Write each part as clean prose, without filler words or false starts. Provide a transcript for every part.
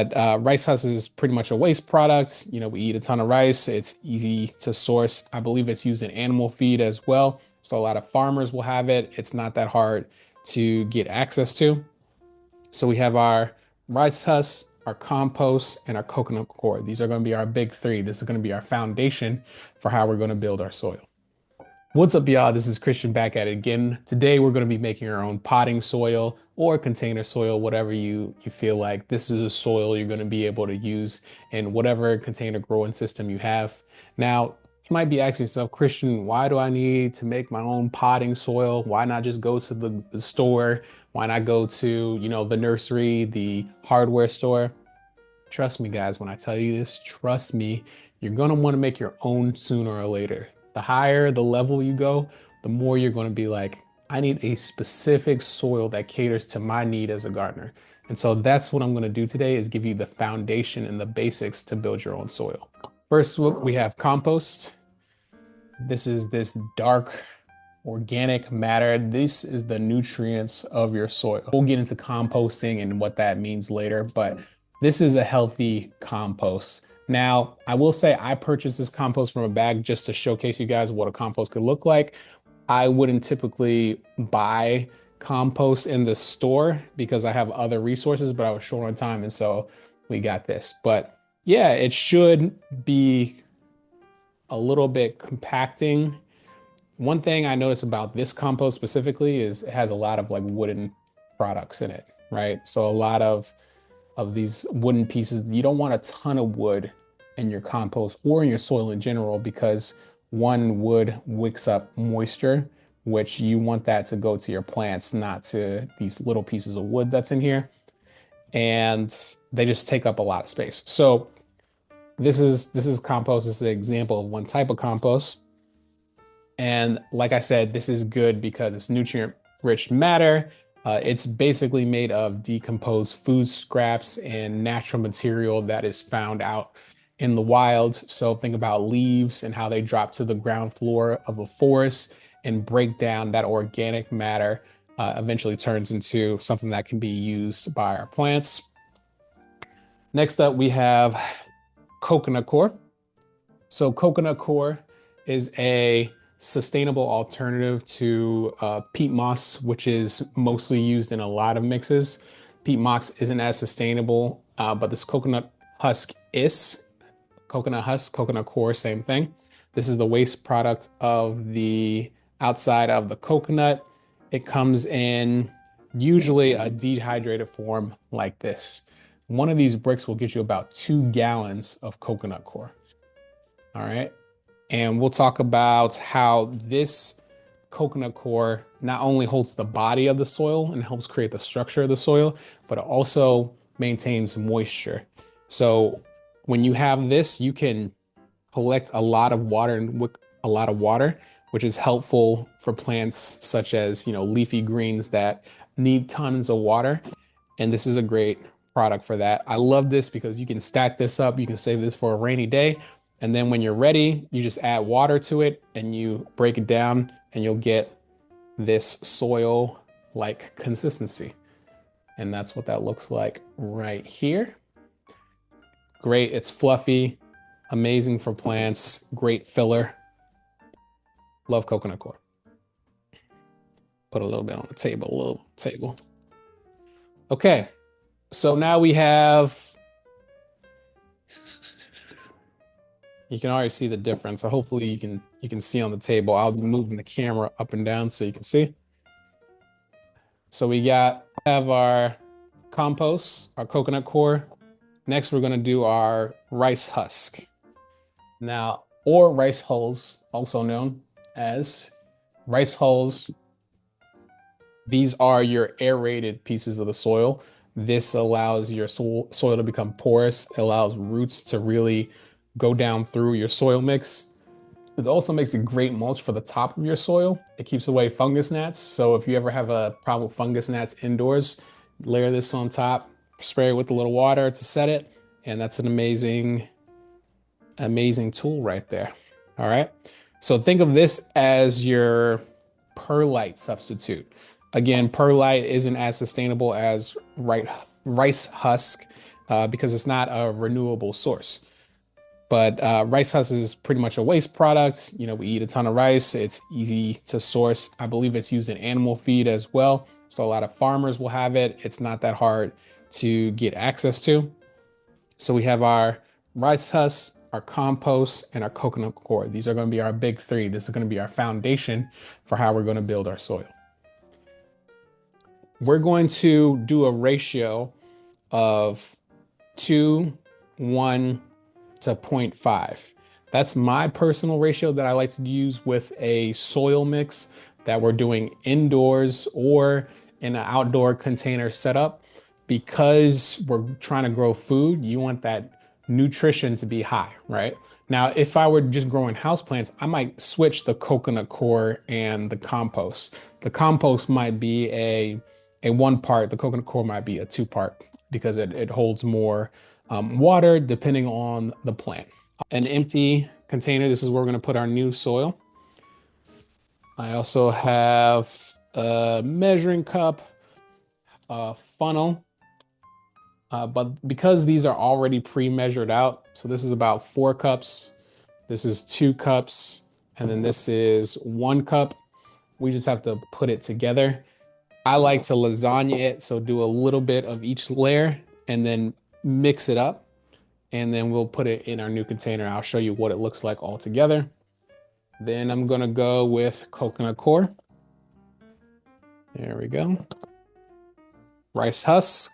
But rice husk is pretty much a waste product. You know, we eat a ton of rice. It's easy to source. I believe it's used in animal feed as well. So a lot of farmers will have it. It's not that hard to get access to. So we have our rice husk, our compost, and our coconut coir. These are going to be our big three. This is going to be our foundation for how we're going to build our soil. What's up, y'all? This is Christian back at it again. Today, we're going to be making our own potting soil or container soil, whatever you feel like. This is a soil you're going to be able to use in whatever container growing system you have. Now, you might be asking yourself, Christian, why do I need to make my own potting soil? Why not just go to the store? Why not go to, the nursery, the hardware store? Trust me, guys, when I tell you this, trust me, you're going to want to make your own sooner or later. The higher the level you go, the more you're going to be like, I need a specific soil that caters to my need as a gardener. And so that's what I'm going to do today, is give you the foundation and the basics to build your own soil. First, we have compost. This is this dark organic matter. This is the nutrients of your soil. We'll get into composting and what that means later, but this is a healthy compost. Now, I will say I purchased this compost from a bag just to showcase you guys what a compost could look like. I wouldn't typically buy compost in the store because I have other resources, but I was short on time, and so we got this. But yeah, it should be a little bit compacting. One thing I noticed about this compost specifically is it has a lot of like wooden products in it, right? So a lot of these wooden pieces. You don't want a ton of wood in your compost or in your soil in general, because one, wood wicks up moisture, which you want that to go to your plants, not to these little pieces of wood that's in here. And they just take up a lot of space. So this is compost. This is an example of one type of compost. And like I said, this is good because it's nutrient-rich matter. It's basically made of decomposed food scraps and natural material that is found out in the wild. So think about leaves and how they drop to the ground floor of a forest and break down. That organic matter eventually turns into something that can be used by our plants. Next up, we have coconut coir. So coconut coir is a sustainable alternative to peat moss, which is mostly used in a lot of mixes. Peat moss isn't as sustainable, but this coconut husk is. Coconut coir, same thing. This is the waste product of the outside of the coconut. It comes in usually a dehydrated form like this. One of these bricks will get you about 2 gallons of coconut coir. All right. And we'll talk about how this coconut coir not only holds the body of the soil and helps create the structure of the soil, but it also maintains moisture. So when you have this, you can collect a lot of water and wick a lot of water, which is helpful for plants such as, leafy greens that need tons of water. And this is a great product for that. I love this because you can stack this up. You can save this for a rainy day. And then when you're ready, you just add water to it and you break it down, and you'll get this soil-like consistency. And that's what that looks like right here. Great, it's fluffy, amazing for plants, great filler. Love coconut coir. Put a little bit on the table, Okay, so now we have, you can already see the difference. So hopefully you can see on the table. I'll be moving the camera up and down so you can see. So we have our compost, our coconut coir. Next, we're gonna do our rice husk. Now, or rice hulls, also known as rice hulls. These are your aerated pieces of the soil. This allows your soil to become porous. It allows roots to really go down through your soil mix. It also makes a great mulch for the top of your soil. It keeps away fungus gnats. So if you ever have a problem with fungus gnats indoors, layer this on top, spray it with a little water to set it. And that's an amazing tool right there. All right. So think of this as your perlite substitute. Again, perlite isn't as sustainable as rice husk, because it's not a renewable source. But rice husk is pretty much a waste product. We eat a ton of rice. It's easy to source. I believe it's used in animal feed as well. So a lot of farmers will have it. It's not that hard to get access to. So we have our rice husk, our compost, and our coconut coir. These are going to be our big three. This is going to be our foundation for how we're going to build our soil. We're going to do a ratio of 2:1 to zero point 0.5. That's my personal ratio that I like to use with a soil mix that we're doing indoors or in an outdoor container setup. Because we're trying to grow food, you want that nutrition to be high, right? Now, if I were just growing houseplants, I might switch the coconut coir and the compost. The compost might be a one part, the coconut coir might be a two part because it holds more water depending on the plant. An empty container, this is where we're going to put our new soil. I also have a measuring cup, a funnel, but because these are already pre-measured out, so this is about 4 cups, this is 2 cups, and then this is 1 cup. We just have to put it together. I like to lasagna it, so do a little bit of each layer and then mix it up, and then we'll put it in our new container. I'll show you what it looks like all together. Then I'm gonna go with coconut coir. There we go. Rice husk.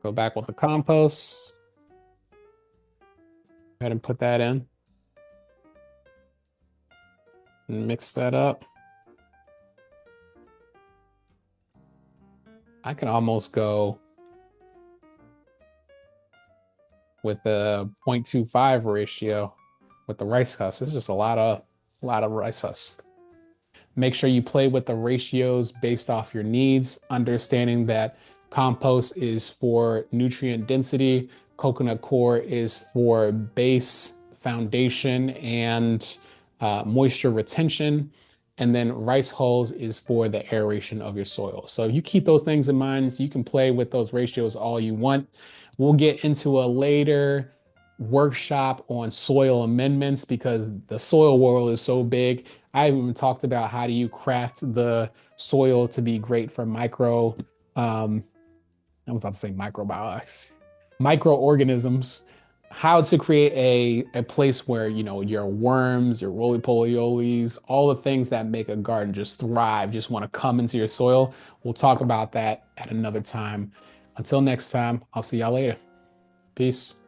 Go back with the compost. Go ahead and put that in. And mix that up. I can almost go with the 0.25 ratio with the rice husk. It's just a lot of rice husk. Make sure you play with the ratios based off your needs, understanding that compost is for nutrient density, coconut coir is for base, foundation, and moisture retention, and then rice hulls is for the aeration of your soil. So you keep those things in mind, so you can play with those ratios all you want. We'll get into a later workshop on soil amendments because the soil world is so big. I even talked about how do you craft the soil to be great for I was about to say microbiotics, microorganisms, how to create a place where, your worms, your roly-poly-olies, all the things that make a garden just thrive, just want to come into your soil. We'll talk about that at another time. Until next time, I'll see y'all later. Peace.